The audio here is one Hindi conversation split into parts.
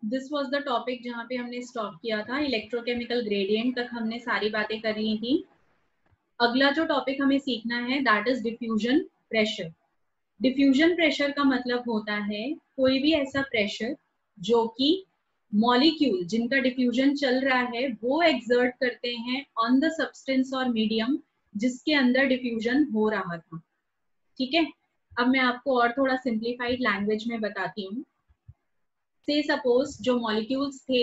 दिस वाज द टॉपिक जहाँ पे हमने स्टॉप किया था। इलेक्ट्रोकेमिकल ग्रेडियंट तक हमने सारी बातें कर ली थी। अगला जो टॉपिक हमें सीखना है that is diffusion pressure. Diffusion pressure का मतलब होता है कोई भी ऐसा प्रेशर जो कि मॉलिक्यूल जिनका डिफ्यूजन चल रहा है वो एक्सर्ट करते हैं ऑन द सब्सटेंस और मीडियम जिसके अंदर डिफ्यूजन हो रहा था। ठीक है, अब मैं आपको और थोड़ा सिंप्लीफाइड लैंग्वेज में बताती हूँ। से सपोज जो मॉलिक्यूल्स थे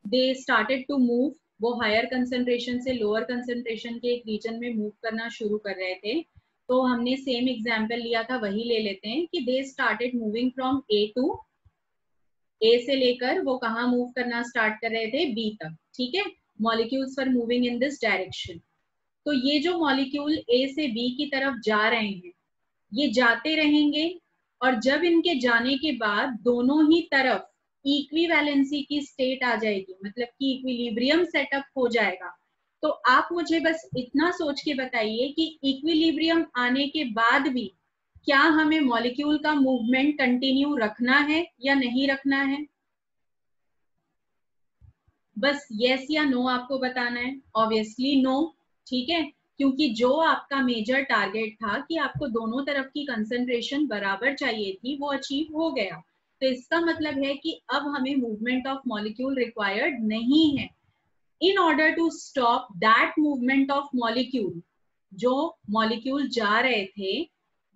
दे स्टार्टेड टू मूव, वो हायर कंसंट्रेशन से लोअर कंसंट्रेशन के एक रीजन में मूव करना शुरू कर रहे थे। तो हमने सेम एग्जांपल लिया था, वही ले लेते हैं कि they started moving from A to, A से लेकर वो कहाँ मूव करना स्टार्ट कर रहे थे, बी तक। ठीक है, molecules were moving in this direction. तो ये जो मॉलिक्यूल ए से बी की तरफ जा रहे हैं ये जाते रहेंगे, और जब इनके जाने के बाद दोनों ही तरफ इक्विवेलेंसी की स्टेट आ जाएगी, मतलब कि इक्विलिब्रियम सेटअप हो जाएगा। तो आप मुझे बस इतना सोच के बताइए कि इक्विलिब्रियम आने के बाद भी क्या हमें मॉलिक्यूल का मूवमेंट कंटिन्यू रखना है या नहीं रखना है? बस यस या नो आपको बताना है। Obviously no. ठीक है, क्योंकि जो आपका मेजर टारगेट था कि आपको दोनों तरफ की कंसंट्रेशन बराबर चाहिए थी वो अचीव हो गया। तो इसका मतलब है कि अब हमें मूवमेंट ऑफ मॉलिक्यूल रिक्वायर्ड नहीं है। In order to stop that movement of molecule, जो मॉलिक्यूल जा रहे थे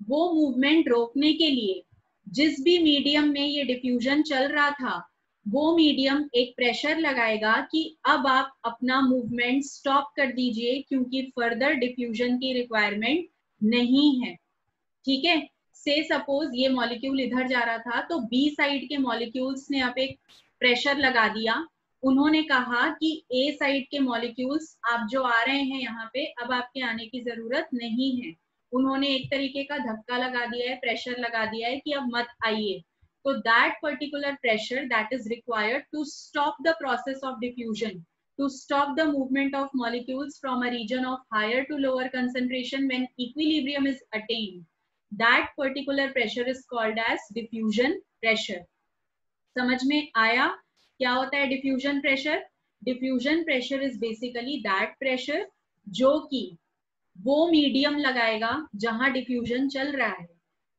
वो मूवमेंट रोकने के लिए जिस भी मीडियम में ये डिफ्यूजन चल रहा था वो मीडियम एक प्रेशर लगाएगा कि अब आप अपना मूवमेंट स्टॉप कर दीजिए क्योंकि फर्दर डिफ्यूजन की रिक्वायरमेंट नहीं है। ठीक है, से सपोज ये मॉलिक्यूल इधर जा रहा था तो बी साइड के मॉलिक्यूल्स ने अब एक प्रेशर लगा दिया। उन्होंने कहा कि ए साइड के मॉलिक्यूल्स आप जो आ रहे हैं यहाँ पे अब आपके आने की जरूरत नहीं है। उन्होंने एक तरीके का धक्का लगा दिया है, प्रेशर लगा दिया है कि अब मत आइए। तो that particular pressure that is required to stop the process of diffusion, to stop the movement of molecules from a region of higher to lower concentration when equilibrium is attained, that particular pressure is called as diffusion pressure। समझ में आया क्या होता है diffusion pressure? Diffusion pressure is basically that pressure जो कि वो मीडियम लगाएगा जहां डिफ्यूजन चल रहा है,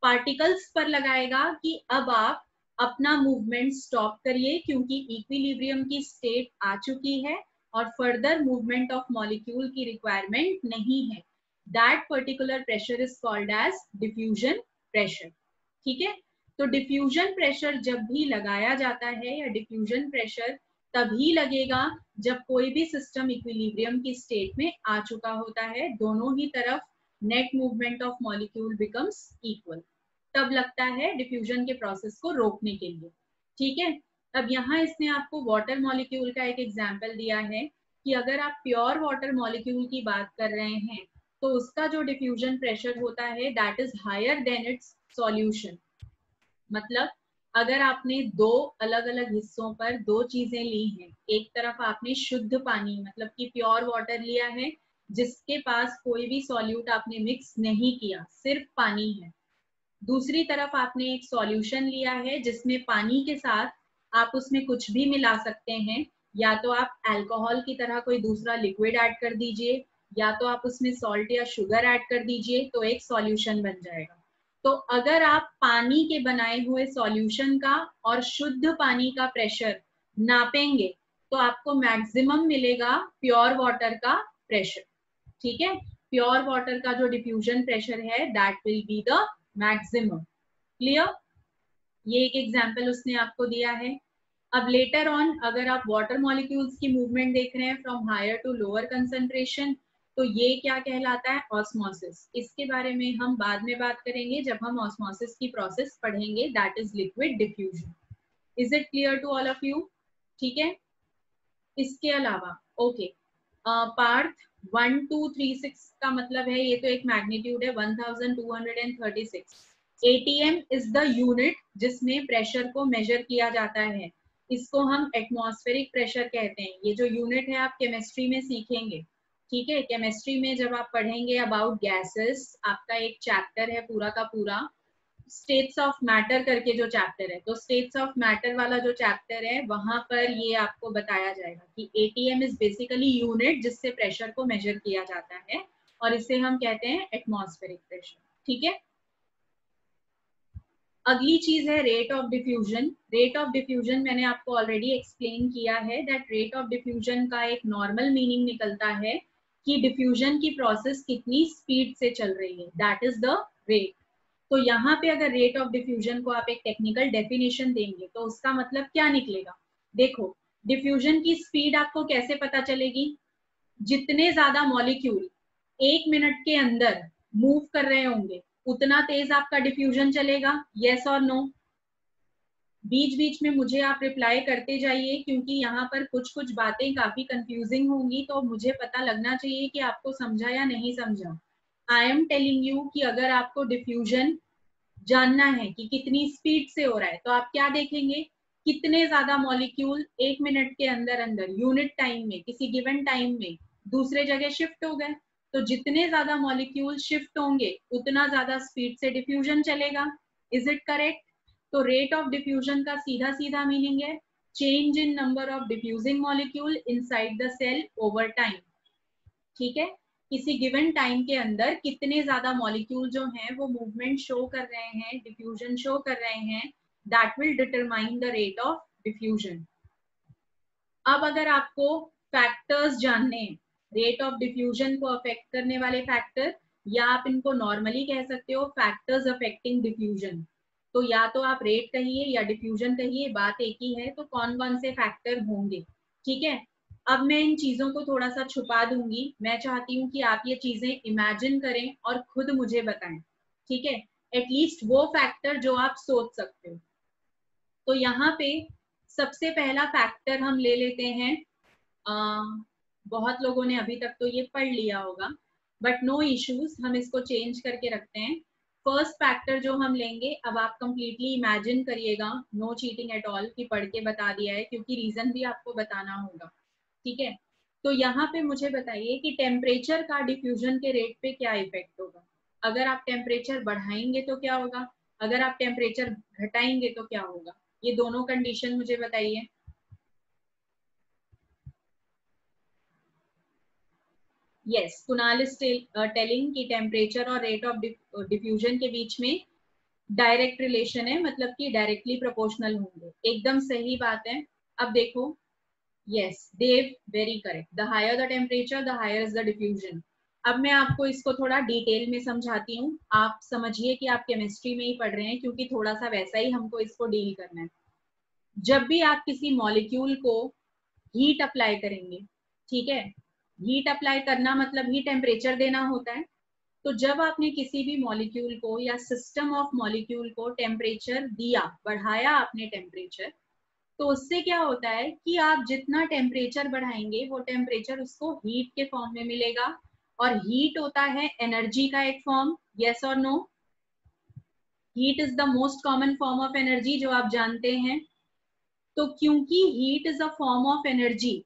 पार्टिकल्स पर लगाएगा कि अब आप अपना मूवमेंट स्टॉप करिए क्योंकि इक्विलिब्रियम की स्टेट आ चुकी है और फर्दर मूवमेंट ऑफ मॉलिक्यूल की रिक्वायरमेंट नहीं है। That particular pressure is called as diffusion pressure. ठीक है, तो डिफ्यूजन प्रेशर जब भी लगाया जाता है या डिफ्यूजन प्रेशर तभी लगेगा जब कोई भी सिस्टम इक्विलिब्रियम की स्टेट में आ चुका होता है, दोनों ही तरफ net movement of molecule becomes equal, तब लगता है डिफ्यूजन के प्रोसेस को रोकने के लिए। ठीक है, अब यहाँ इसने आपको वाटर मॉलिक्यूल का एक एग्जाम्पल दिया है कि अगर आप प्योर वाटर मॉलिक्यूल की बात कर रहे हैं तो उसका जो डिफ्यूजन प्रेशर होता है that is higher than its solution. मतलब अगर आपने दो अलग अलग हिस्सों पर दो चीजें ली हैं, एक तरफ आपने शुद्ध पानी मतलब कि प्योर वाटर लिया है जिसके पास कोई भी सॉल्यूट आपने मिक्स नहीं किया, सिर्फ पानी है। दूसरी तरफ आपने एक सॉल्यूशन लिया है जिसमें पानी के साथ आप उसमें कुछ भी मिला सकते हैं, या तो आप अल्कोहल की तरह कोई दूसरा लिक्विड ऐड कर दीजिए या तो आप उसमें सॉल्ट या शुगर ऐड कर दीजिए, तो एक सॉल्यूशन बन जाएगा। तो अगर आप पानी के बनाए हुए सॉल्यूशन का और शुद्ध पानी का प्रेशर नापेंगे तो आपको मैक्सिमम मिलेगा प्योर वाटर का प्रेशर। ठीक है, प्योर वाटर का जो डिफ्यूजन प्रेशर है that will be the maximum. Clear? ये एक एग्जांपल उसने आपको दिया है। अब लेटर ऑन अगर आप वाटर मॉलिक्यूल्स की मूवमेंट देख रहे हैं from higher to lower concentration, तो ये क्या कहलाता है? ऑस्मोसिस। इसके बारे में हम बाद में बात करेंगे जब हम ऑस्मोसिस की प्रोसेस पढ़ेंगे, that is liquid diffusion. Is it clear to all of you? ठीक है, इसके अलावा ओके, पार्ट 1236 का मतलब है ये तो एक मैग्नीट्यूड है 1236। एटीएम इज द यूनिट जिसमें प्रेशर को मेजर किया जाता है, इसको हम एटमॉस्फेरिक प्रेशर कहते हैं। ये जो यूनिट है आप केमिस्ट्री में सीखेंगे। ठीक है, केमिस्ट्री में जब आप पढ़ेंगे अबाउट गैसेस, आपका एक चैप्टर है पूरा का पूरा, स्टेट्स ऑफ मैटर करके जो चैप्टर है, तो स्टेट्स ऑफ मैटर वाला जो चैप्टर है वहां पर ये आपको बताया जाएगा कि एटीएम इज बेसिकली यूनिट जिससे प्रेशर को मेजर किया जाता है और इसे हम कहते हैं एटमॉस्फेरिक प्रेशर। ठीक है, अगली चीज है rate of diffusion. Rate of diffusion मैंने आपको ऑलरेडी एक्सप्लेन किया है दैट रेट ऑफ डिफ्यूजन का एक नॉर्मल मीनिंग निकलता है कि डिफ्यूजन की प्रोसेस कितनी स्पीड से चल रही है, दैट इज द रेट। तो यहाँ पे अगर रेट ऑफ डिफ्यूजन को आप एक टेक्निकल डेफिनेशन देंगे तो उसका मतलब क्या निकलेगा? देखो, डिफ्यूजन की स्पीड आपको कैसे पता चलेगी? जितने ज्यादा मॉलिक्यूल 1 मिनट के अंदर मूव कर रहे होंगे उतना तेज आपका डिफ्यूजन चलेगा, यस और नो? बीच बीच में मुझे आप रिप्लाई करते जाइए क्योंकि यहाँ पर कुछ कुछ बातें काफी कंफ्यूजिंग होंगी, तो मुझे पता लगना चाहिए कि आपको समझा या नहीं समझा। आई एम टेलिंग यू कि अगर आपको डिफ्यूजन जानना है कि कितनी स्पीड से हो रहा है तो आप क्या देखेंगे? कितने ज्यादा मॉलिक्यूल 1 मिनट के अंदर अंदर यूनिट टाइम में किसी गिवन टाइम में दूसरे जगह शिफ्ट हो गए। तो जितने ज्यादा मॉलिक्यूल शिफ्ट होंगे उतना ज्यादा स्पीड से डिफ्यूजन चलेगा। Is it correct? तो रेट ऑफ डिफ्यूजन का सीधा सीधा मीनिंग है change in number of diffusing molecule inside the cell over time. ठीक है, किसी गिवन टाइम के अंदर कितने ज्यादा मॉलिक्यूल जो हैं वो मूवमेंट शो कर रहे हैं, डिफ्यूजन शो कर रहे हैं, that will determine the rate of diffusion. अब अगर आपको फैक्टर्स जानने हैं रेट ऑफ डिफ्यूजन को अफेक्ट करने वाले फैक्टर, या आप इनको नॉर्मली कह सकते हो फैक्टर्स अफेक्टिंग डिफ्यूजन, तो या तो आप रेट कहिए या डिफ्यूजन कहिए, बात एक ही है। तो कौन कौन से फैक्टर होंगे? ठीक है, अब मैं इन चीजों को थोड़ा सा छुपा दूंगी। मैं चाहती हूँ कि आप ये चीजें इमेजिन करें और खुद मुझे बताएं। ठीक है, एटलीस्ट वो फैक्टर जो आप सोच सकते हो। तो यहाँ पे सबसे पहला फैक्टर हम ले लेते हैं, बहुत लोगों ने अभी तक तो ये पढ़ लिया होगा बट नो इश्यूज, हम इसको चेंज करके रखते हैं। फर्स्ट फैक्टर जो हम लेंगे, अब आप कंप्लीटली इमेजिन करिएगा, नो चीटिंग एट ऑल कि पढ़ के बता दिया है, क्योंकि रीजन भी आपको बताना होगा। ठीक है, तो यहाँ पे मुझे बताइए कि टेम्परेचर का डिफ्यूजन के रेट पे क्या इफेक्ट होगा? अगर आप टेम्परेचर बढ़ाएंगे तो क्या होगा, अगर आप टेम्परेचर घटाएंगे तो क्या होगा? ये दोनों कंडीशन मुझे बताइए। यस, कुणाल इज टेलिंग कि टेम्परेचर और रेट ऑफ डिफ्यूजन के बीच में डायरेक्ट रिलेशन है, मतलब कि डायरेक्टली प्रोपोर्शनल होंगे। एकदम सही बात है। अब देखो, yes Dev, very correct, the higher the temperature the higher is the diffusion. अब मैं आपको इसको थोड़ा डिटेल में समझाती हूँ, आप समझिए कि आप केमिस्ट्री में ही पढ़ रहे हैं, क्योंकि थोड़ा सा वैसा ही हमको इसको डील करना है। जब भी आप किसी मॉलिक्यूल को हीट अप्लाई करेंगे, ठीक है, हीट अप्लाई करना मतलब ही टेम्परेचर देना होता है। तो जब आपने किसी भी मॉलिक्यूल को या सिस्टम ऑफ मॉलिक्यूल को टेम्परेचर दिया, बढ़ाया आपने टेम्परेचर, तो उससे क्या होता है कि आप जितना टेम्परेचर बढ़ाएंगे वो टेम्परेचर उसको हीट के फॉर्म में मिलेगा, और हीट होता है एनर्जी का एक फॉर्म। यस और no? Heat is the most common form of energy जो आप जानते हैं। तो क्योंकि heat is a form of energy,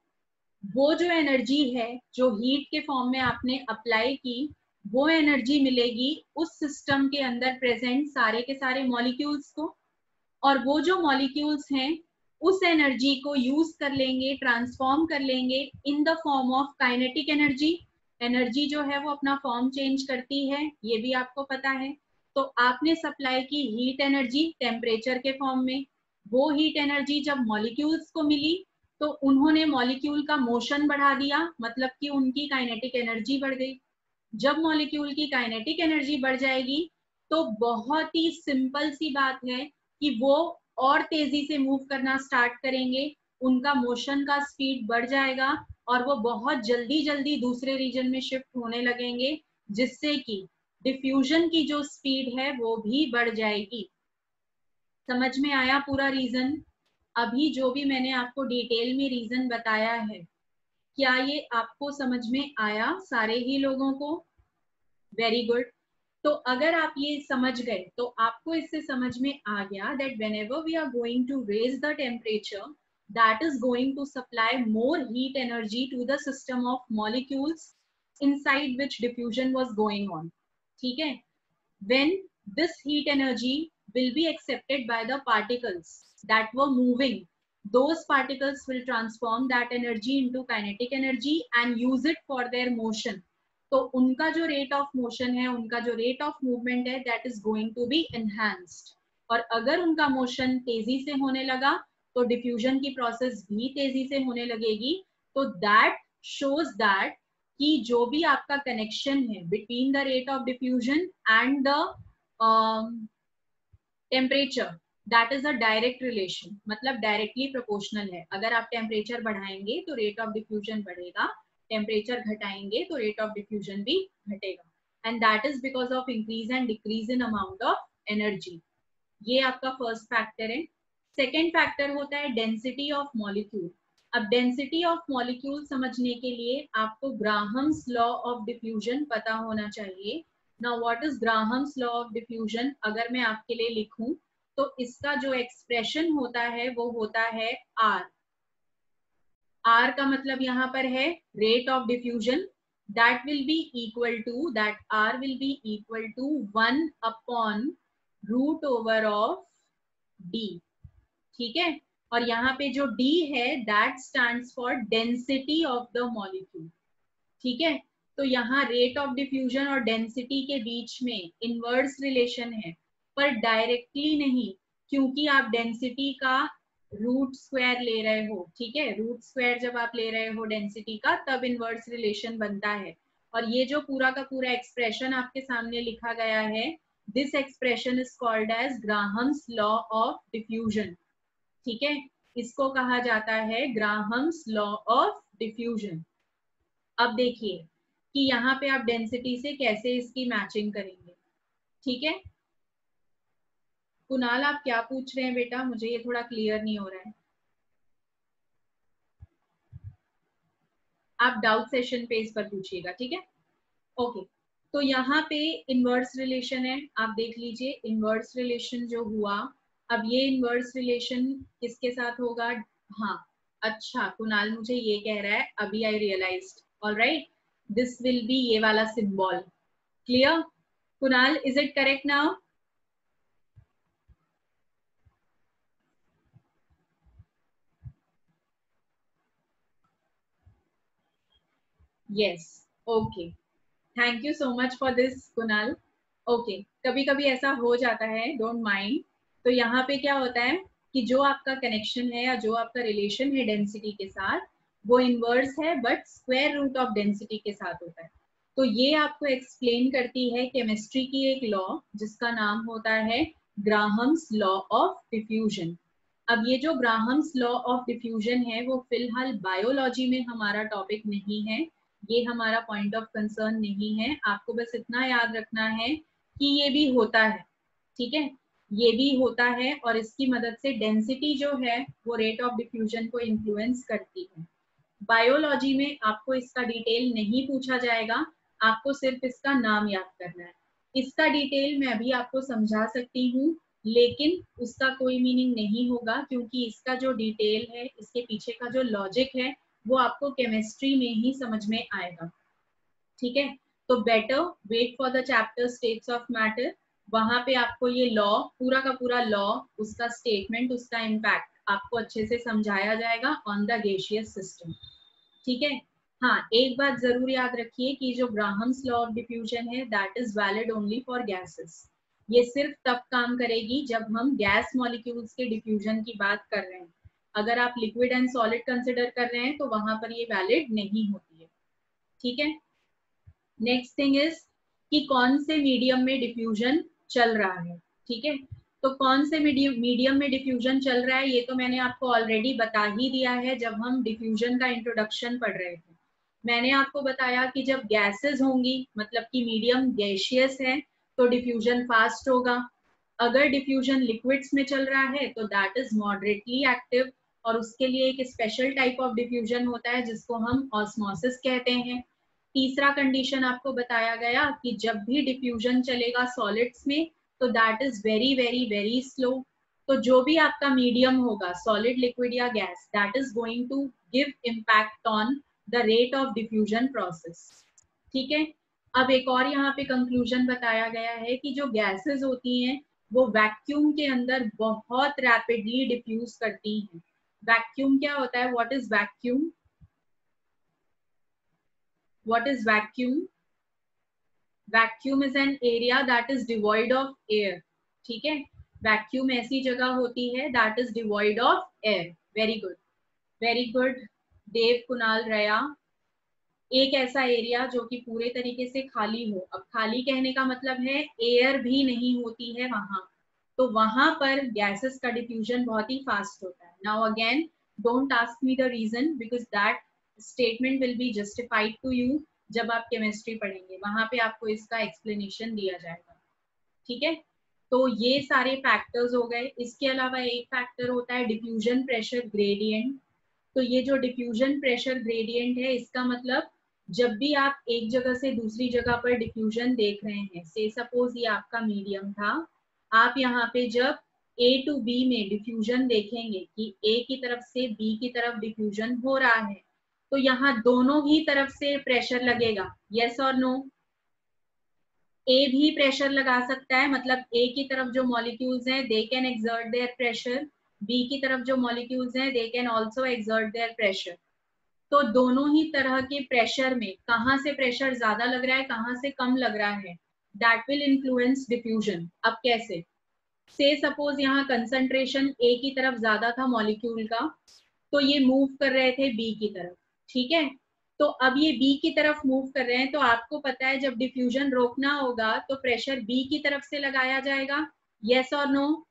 वो जो एनर्जी है जो हीट के फॉर्म में आपने अप्लाई की, वो एनर्जी मिलेगी उस सिस्टम के अंदर प्रेजेंट सारे के सारे मॉलिक्यूल्स को, और वो जो मॉलिक्यूल्स हैं उस एनर्जी को यूज कर लेंगे, ट्रांसफॉर्म कर लेंगे in the form of kinetic energy. Energy जो है वो अपना फॉर्म चेंज करती है, ये भी आपको पता है। तो आपने सप्लाई की हीट एनर्जी टेम्परेचर के फॉर्म में, वो हीट एनर्जी जब मॉलिक्यूल्स को मिली तो उन्होंने मॉलिक्यूल का मोशन बढ़ा दिया, मतलब कि उनकी काइनेटिक एनर्जी बढ़ गई। जब मॉलिक्यूल की काइनेटिक एनर्जी बढ़ जाएगी तो बहुत ही सिंपल सी बात है कि वो और तेजी से मूव करना स्टार्ट करेंगे, उनका मोशन का स्पीड बढ़ जाएगा और वो बहुत जल्दी जल्दी दूसरे रीजन में शिफ्ट होने लगेंगे, जिससे कि डिफ्यूजन की जो स्पीड है वो भी बढ़ जाएगी। समझ में आया पूरा रीजन? अभी जो भी मैंने आपको डिटेल में रीजन बताया है, क्या ये आपको समझ में आया सारे ही लोगों को? Very good. तो अगर आप ये समझ गए तो आपको इससे समझ में आ गया that whenever we are going to raise the temperature, that is going to supply more heat energy to the system of molecules inside which diffusion was going on. ठीक है, when this heat energy will be accepted by the particles that were moving. Those particles will transform that energy into kinetic energy and use it for their motion. तो उनका जो rate of motion है, उनका जो rate of movement है, that is going to be enhanced. और अगर उनका motion तेजी से होने लगा तो diffusion की process भी तेजी से होने लगेगी. तो that shows that कि जो भी आपका connection है between the rate of diffusion and the temperature, that is a direct relation, मतलब डायरेक्टली प्रोपोर्शनल है. अगर आप टेम्परेचर बढ़ाएंगे तो रेट ऑफ डिफ्यूजन बढ़ेगा, टेम्परेचर घटाएंगे तो रेट ऑफ डिफ्यूजन भी घटेगा. And that is because of increase and decrease in amount of energy. ये आपका फर्स्ट फैक्टर है. सेकेंड फैक्टर होता है डेंसिटी ऑफ मॉलिक्यूल. अब डेंसिटी ऑफ मॉलिक्यूल समझने के लिए आपको ग्राहम्स लॉ ऑफ डिफ्यूजन पता होना चाहिए. Now what is Graham's law of diffusion? अगर मैं आपके लिए लिखूं तो इसका जो एक्सप्रेशन होता है वो होता है R. R का मतलब यहाँ पर है rate of diffusion. That will be equal to, that R will be equal to 1 upon root over of D. ठीक है. और यहाँ पे जो D है that stands for density of the molecule. ठीक है. तो यहाँ रेट ऑफ डिफ्यूजन और डेंसिटी के बीच में इनवर्स रिलेशन है, पर डायरेक्टली नहीं, क्योंकि आप डेंसिटी का रूट स्क्वायर ले रहे हो. ठीक है. रूट स्क्वायर जब आप ले रहे हो डेंसिटी का तब इनवर्स रिलेशन बनता है. और ये जो पूरा का पूरा एक्सप्रेशन आपके सामने लिखा गया है, this expression is called as Graham's law of diffusion. ठीक है. इसको कहा जाता है ग्राहम्स लॉ ऑफ डिफ्यूजन. अब देखिए कि यहाँ पे आप डेंसिटी से कैसे इसकी मैचिंग करेंगे. ठीक है. कुणाल आप क्या पूछ रहे हैं बेटा, मुझे ये थोड़ा क्लियर नहीं हो रहा है. आप डाउट सेशन पे इस पर पूछिएगा. ठीक है. ओके. तो यहाँ पे इनवर्स रिलेशन है, आप देख लीजिए. इनवर्स रिलेशन जो हुआ, अब ये इनवर्स रिलेशन किसके साथ होगा. हाँ, अच्छा कुणाल मुझे ये कह रहा है, अभी I realized. Alright, this will be ये वाला symbol. Clear? Kunal, is it correct now? Yes. Okay. Thank you so much for this, Kunal. Okay. कभी कभी ऐसा हो जाता है, don't mind. तो यहाँ पे क्या होता है कि जो आपका कनेक्शन है या जो आपका रिलेशन है डेंसिटी के साथ, वो इनवर्स है but square root of density के साथ होता है. तो ये आपको एक्सप्लेन करती है केमिस्ट्री की एक लॉ जिसका नाम होता है ग्राहम्स लॉ ऑफ डिफ्यूजन. अब ये जो ग्राहम्स लॉ ऑफ डिफ्यूजन है वो फिलहाल बायोलॉजी में हमारा टॉपिक नहीं है, ये हमारा पॉइंट ऑफ कंसर्न नहीं है. आपको बस इतना याद रखना है कि ये भी होता है. ठीक है. ये भी होता है और इसकी मदद से डेंसिटी जो है वो रेट ऑफ डिफ्यूजन को इन्फ्लुएंस करती है. बायोलॉजी में आपको इसका डिटेल नहीं पूछा जाएगा, आपको सिर्फ इसका नाम याद करना है. इसका डिटेल मैं अभी आपको समझा सकती हूँ, लेकिन उसका कोई मीनिंग नहीं होगा, क्योंकि इसका जो डिटेल है, इसके पीछे का जो लॉजिक है, वो आपको केमिस्ट्री में ही समझ में आएगा. ठीक है. तो better wait for the chapter states of matter. वहां पे आपको ये लॉ, पूरा का पूरा लॉ, उसका स्टेटमेंट, उसका इम्पैक्ट आपको अच्छे से समझाया जाएगा ऑन द गैसियस सिस्टम. ठीक है. हाँ, एक बात जरूर याद रखिए कि जो ग्राहम्स लॉ ऑफ डिफ्यूजन है that is valid only for gases. ये सिर्फ तब काम करेगी जब हम गैस मॉलिक्यूल्स के डिफ्यूजन की बात कर रहे हैं. अगर आप लिक्विड एंड सॉलिड कंसिडर कर रहे हैं तो वहां पर ये वैलिड नहीं होती है. ठीक है. नेक्स्ट थिंग इज कि कौन से मीडियम में डिफ्यूजन चल रहा है. ठीक है. तो कौन से मीडियम में डिफ्यूजन चल रहा है ये तो मैंने आपको ऑलरेडी बता ही दिया है जब हम डिफ्यूजन का इंट्रोडक्शन पढ़ रहे थे. मैंने आपको बताया कि जब गैसेस होंगी, मतलब कि मीडियम गैसियस है, तो डिफ्यूजन फास्ट होगा. अगर डिफ्यूजन लिक्विड्स में चल रहा है तो दैट इज मॉडरेटली एक्टिव, और उसके लिए एक स्पेशल टाइप ऑफ डिफ्यूजन होता है जिसको हम ऑस्मोसिस कहते हैं. तीसरा कंडीशन आपको बताया गया कि जब भी डिफ्यूजन चलेगा सॉलिड्स में तो that is very very very slow. तो जो भी आपका मीडियम होगा, सॉलिड, लिक्विड या gas, that is going to give impact on the rate of diffusion process. ठीक है. अब एक और यहाँ पे कंक्लूजन बताया गया है कि जो गैसेस होती हैं वो वैक्यूम के अंदर बहुत रैपिडली डिफ्यूज करती हैं। वैक्यूम क्या होता है? What is vacuum? What is vacuum? Vacuum is an area that is devoid of air. ठीक है, वैक्यूम ऐसी जगह होती है that is devoid of air. Very good, very good Dev, Kunal, Raya. एक ऐसा एरिया जो कि पूरे तरीके से खाली हो। अब खाली कहने का मतलब है एयर भी नहीं होती है वहां, तो वहां पर गैसेस का डिफ्यूजन बहुत ही फास्ट होता है। Now again don't ask me the reason because that statement will be justified to you जब आप केमिस्ट्री पढ़ेंगे, वहां पे आपको इसका एक्सप्लेनेशन दिया जाएगा। ठीक है, तो ये सारे फैक्टर्स हो गए। इसके अलावा एक फैक्टर होता है डिफ्यूजन प्रेशर ग्रेडियंट। तो ये जो डिफ्यूजन प्रेशर ग्रेडियंट है, इसका मतलब जब भी आप एक जगह से दूसरी जगह पर डिफ्यूजन देख रहे हैं, से सपोज ये आपका मीडियम था, आप यहाँ पे जब A टू B में डिफ्यूजन देखेंगे कि A की तरफ से B की तरफ डिफ्यूजन हो रहा है, तो यहाँ दोनों ही तरफ से प्रेशर लगेगा। यस और नो? A भी प्रेशर लगा सकता है, मतलब A की तरफ जो मॉलिक्यूल्स हैं they can exert their pressure, B की तरफ जो मॉलिक्यूल्स हैं they can also exert their pressure. तो दोनों ही तरह के प्रेशर में कहाँ से प्रेशर ज्यादा लग रहा है, कहाँ से कम लग रहा है, दैट विल इन्फ्लुएंस डिफ्यूजन। अब कैसे? से सपोज यहाँ कंसंट्रेशन A की तरफ ज्यादा था मॉलिक्यूल का, तो ये मूव कर रहे थे B की तरफ। ठीक है, तो अब ये B की तरफ मूव कर रहे हैं, तो आपको पता है जब डिफ्यूजन रोकना होगा तो प्रेशर B की तरफ से लगाया जाएगा। यस और नो?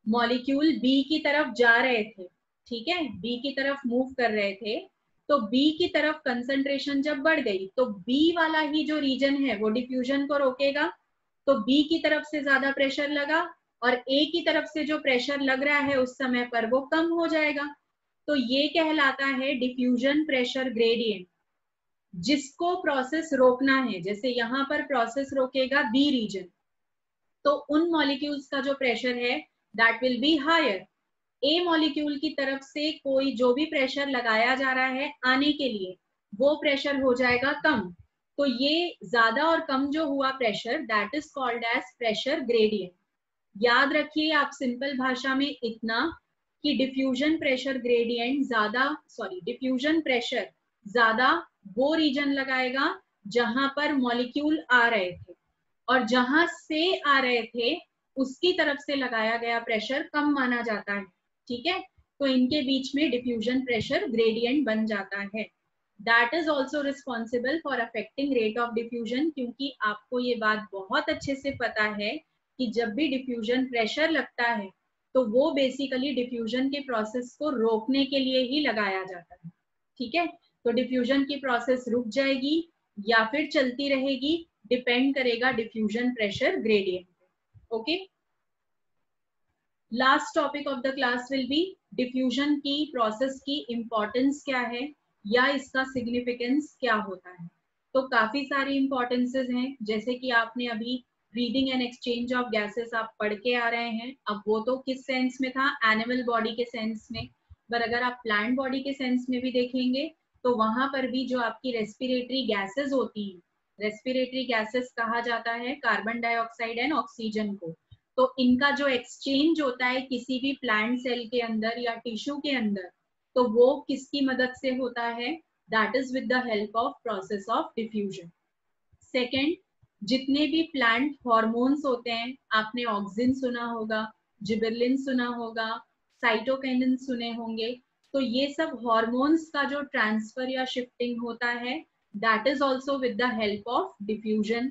मॉलिक्यूल B की तरफ जा रहे थे, ठीक है, B की तरफ मूव कर रहे थे, तो B की तरफ कंसंट्रेशन जब बढ़ गई तो B वाला ही जो रीजन है वो डिफ्यूजन को रोकेगा, तो B की तरफ से ज्यादा प्रेशर लगा और A की तरफ से जो प्रेशर लग रहा है उस समय पर वो कम हो जाएगा। तो ये कहलाता है डिफ्यूजन प्रेशर ग्रेडियंट। जिसको प्रोसेस रोकना है, जैसे यहाँ पर प्रोसेस रोकेगा B रीजन, तो उन मॉलिक्यूल्स का जो प्रेशर है that will be higher. A molecule की तरफ से कोई जो भी प्रेशर लगाया जा रहा है आने के लिए, वो प्रेशर हो जाएगा कम। तो ये ज्यादा और कम जो हुआ pressure, that is called as pressure gradient. याद रखिए आप सिंपल भाषा में इतना कि डिफ्यूजन प्रेशर ग्रेडियंट ज्यादा, सॉरी, डिफ्यूजन प्रेशर ज्यादा वो रीजन लगाएगा जहां पर मॉलिक्यूल आ रहे थे, और जहां से आ रहे थे उसकी तरफ से लगाया गया प्रेशर कम माना जाता है। ठीक है, तो इनके बीच में डिफ्यूजन प्रेशर ग्रेडियंट बन जाता है। That is also responsible for affecting rate of diffusion, क्योंकि आपको ये बात बहुत अच्छे से पता है कि जब भी डिफ्यूजन प्रेशर लगता है तो वो बेसिकली डिफ्यूजन के प्रोसेस को रोकने के लिए ही लगाया जाता है। ठीक है, तो डिफ्यूजन की प्रोसेस रुक जाएगी या फिर चलती रहेगी, डिपेंड करेगा डिफ्यूजन प्रेशर ग्रेडियंट पे। Okay, last topic of the class will be diffusion की प्रोसेस की इंपॉर्टेंस क्या है या इसका सिग्निफिकेंस क्या होता है। तो काफी सारी इंपॉर्टेंसेस हैं, जैसे कि आपने अभी breathing and exchange of gases आप पढ़ के आ रहे हैं। अब वो तो किस सेंस में था, एनिमल बॉडी के सेंस में, पर अगर आप प्लांट बॉडी के सेंस में भी देखेंगे तो वहां पर भी जो आपकी रेस्पिरेटरी गैसेस होती हैं, रेस्पिरेटरी गैसेस कहा जाता है कार्बन डाइऑक्साइड एंड ऑक्सीजन को। तो इनका जो एक्सचेंज होता है किसी भी प्लांट सेल के अंदर या टिश्यू के अंदर, तो वो किसकी मदद से होता है, that is with the help of process of diffusion. Second, जितने भी प्लांट हॉर्मोन्स होते हैं, आपने ऑक्सिन सुना होगा, जिबरलिन सुना होगा, साइटोकिनिन सुने होंगे, तो ये सब हॉर्मोन्स का जो ट्रांसफर या शिफ्टिंग होता है that is also with the help of diffusion.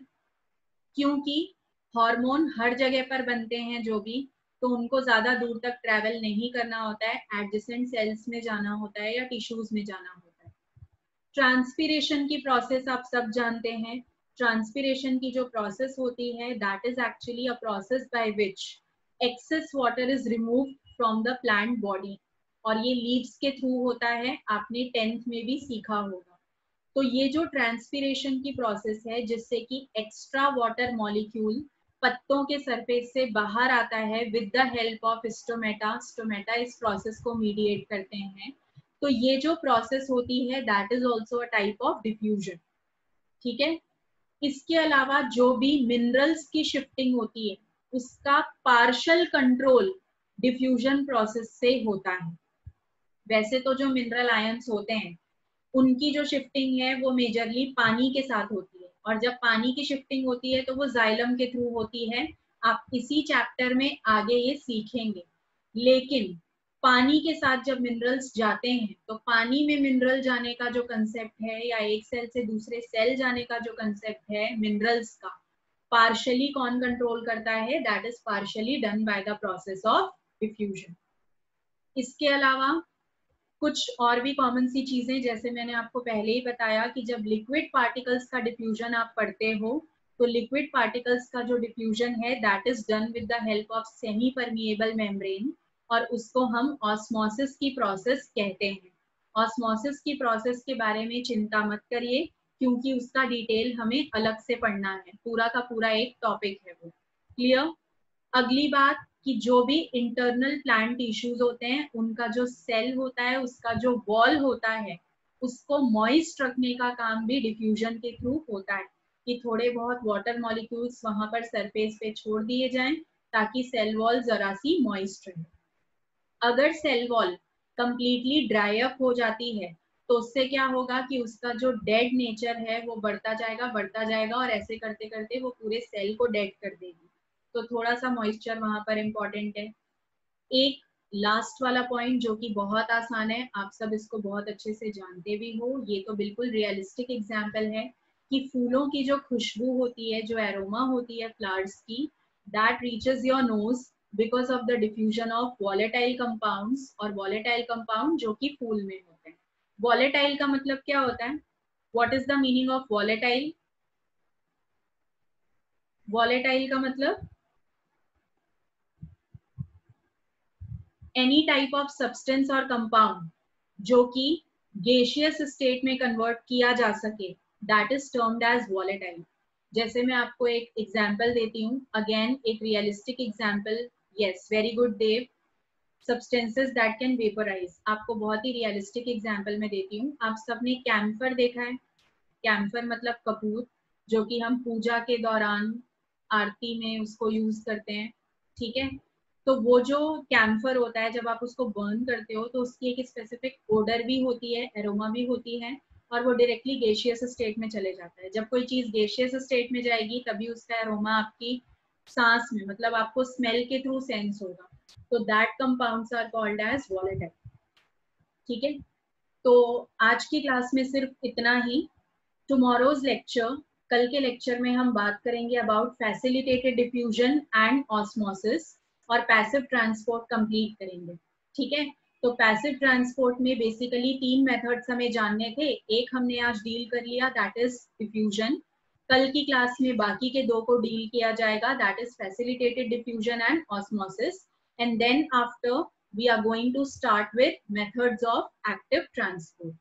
क्योंकि हार्मोन हर जगह पर बनते हैं जो भी, तो उनको ज्यादा दूर तक ट्रेवल नहीं करना होता है, एडजेसेंट सेल्स में जाना होता है या टिश्यूज में जाना होता है। ट्रांसपीरेशन की प्रोसेस आप सब जानते हैं। ट्रांसपीरेशन की जो प्रोसेस होती है that is actually a process by which excess water is removed from the plant body, और ये लीव्स के थ्रू होता है, आपने 10th में भी सीखा होगा। तो ये जो ट्रांसपीरेशन की प्रोसेस है जिससे कि एक्स्ट्रा वाटर मॉलिक्यूल पत्तों के सरफेस से बाहर आता है with the help of stomata, stomata इस प्रोसेस को मीडिएट करते हैं। तो ये जो प्रोसेस होती है that is also a type of diffusion. ठीक है। इसके अलावा जो भी मिनरल्स की शिफ्टिंग होती है उसका पार्शियल कंट्रोल डिफ्यूजन प्रोसेस से होता है। वैसे तो जो मिनरल आयंस होते हैं उनकी जो शिफ्टिंग है वो मेजरली पानी के साथ होती है, और जब पानी की शिफ्टिंग होती है तो वो जाइलम के थ्रू होती है। आप इसी चैप्टर में आगे ये सीखेंगे। लेकिन पानी के साथ जब मिनरल्स जाते हैं तो पानी में मिनरल जाने का जो कंसेप्ट है या एक सेल से दूसरे सेल जाने का जो कंसेप्ट है मिनरल्स का, पार्शियली कौन कंट्रोल करता है? That is partially done by the process of diffusion. इसके अलावा कुछ और भी कॉमन सी चीजें, जैसे मैंने आपको पहले ही बताया कि जब लिक्विड पार्टिकल्स का डिफ्यूजन आप पढ़ते हो तो लिक्विड पार्टिकल्स का जो डिफ्यूजन है that is done with the help of semi permeable membrane, और उसको हम ऑस्मोसिस की प्रोसेस कहते हैं। ऑस्मोसिस की प्रोसेस के बारे में चिंता मत करिए क्योंकि उसका डिटेल हमें अलग से पढ़ना है, पूरा का पूरा एक टॉपिक है वो। क्लियर? अगली बात कि जो भी इंटरनल प्लांट टिश्यूज होते हैं उनका जो सेल होता है उसका जो वॉल होता है उसको मॉइस्ट रखने का काम भी डिफ्यूजन के थ्रू होता है, कि थोड़े बहुत वाटर मॉलिक्यूल्स वहां पर सरफेस पे छोड़ दिए जाएं ताकि सेल वॉल जरा सी मॉइस्ट रहे। अगर cell wall completely dry up हो जाती है तो उससे क्या होगा कि उसका जो डेड नेचर है वो बढ़ता जाएगा और ऐसे करते करते वो पूरे सेल को डेड कर देगी। तो थोड़ा सा मॉइस्चर वहां पर इम्पोर्टेंट है। एक लास्ट वाला पॉइंट जो कि बहुत आसान है, आप सब इसको बहुत अच्छे से जानते भी हो, ये तो बिल्कुल रियलिस्टिक एग्जाम्पल है कि फूलों की जो खुशबू होती है, जो एरोमा होती है फ्लावर्स की, that reaches your nose because of the diffusion of volatile compounds, और वॉलेटाइल कंपाउंड जो कि फूल में होते हैं। वॉलेटाइल का मतलब क्या होता है? What is the meaning of volatile? Volatile का मतलब एनी टाइप ऑफ सब्सटेंस और कंपाउंड जो कि गैसियस स्टेट में कन्वर्ट किया जा सके, that is termed as volatile. जैसे मैं आपको एक एग्जांपल देती हूँ, अगेन एक realistic example. Yes, very good Dev. Substances that can vaporise, आपको बहुत ही रियलिस्टिक एग्जांपल मैं देती हूँ। आप सबने कैम्फर देखा है? कैम्फर मतलब कपूर, जो कि हम पूजा के दौरान आरती में उसको यूज करते हैं। ठीक है, तो वो जो कैम्फर होता है जब आप उसको बर्न करते हो तो उसकी एक स्पेसिफिक ओडर भी होती है, एरोमा भी होती है, और वो डायरेक्टली गैसियस स्टेट में चले जाता है। जब कोई चीज गैसियस स्टेट में जाएगी तभी उसका एरोमा आपकी सांस में, मतलब आपको स्मेल के थ्रू सेंस होगा। तो that compounds are called as volatile. ठीक है, तो आज की क्लास में सिर्फ इतना ही। टुमारोज लेक्चर, कल के लेक्चर में हम बात करेंगे about facilitated diffusion and osmosis, और पैसिव ट्रांसपोर्ट कंप्लीट करेंगे। ठीक है, तो पैसिव ट्रांसपोर्ट में बेसिकली 3 मेथड्स हमें जानने थे, एक हमने आज डील कर लिया दैट इज डिफ्यूजन। कल की क्लास में बाकी के 2 को डील किया जाएगा that is facilitated diffusion and osmosis, and then after we are going to start with methods of active transport.